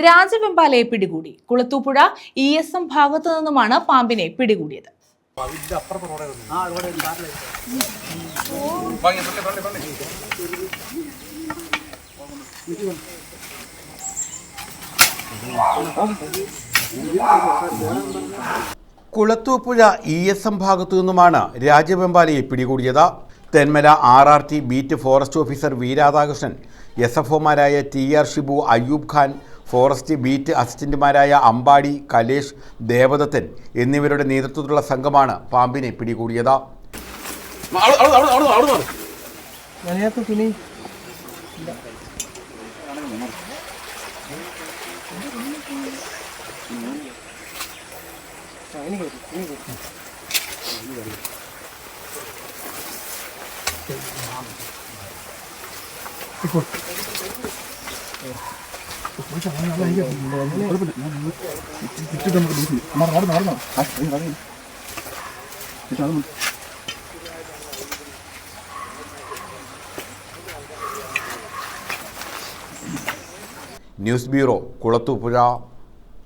രാജവെമ്പാലയെ പിടികൂടി. കുളത്തൂപ്പുഴ ESM ഭാഗത്തു നിന്നുമാണ് പാമ്പിനെ പിടികൂടിയത്. കുളത്തൂപ്പുഴ ESM ഭാഗത്തു നിന്നുമാണ് രാജവെമ്പാലയെ പിടികൂടിയത്. Thenmala RRT beat forest officer V Radhakrishnan, SFOമാരായ TR Shibu, Ayyub Khan, forest beat അസിസ്റ്റന്റുമാരായ അമ്പാടി, കലേഷ്, ദേവദത്തൻ എന്നിവരുടെ നേതൃത്വത്തിലുള്ള സംഘമാണ് പാമ്പിനെ പിടികൂടിയത്. News bureau, Kulathupuzha.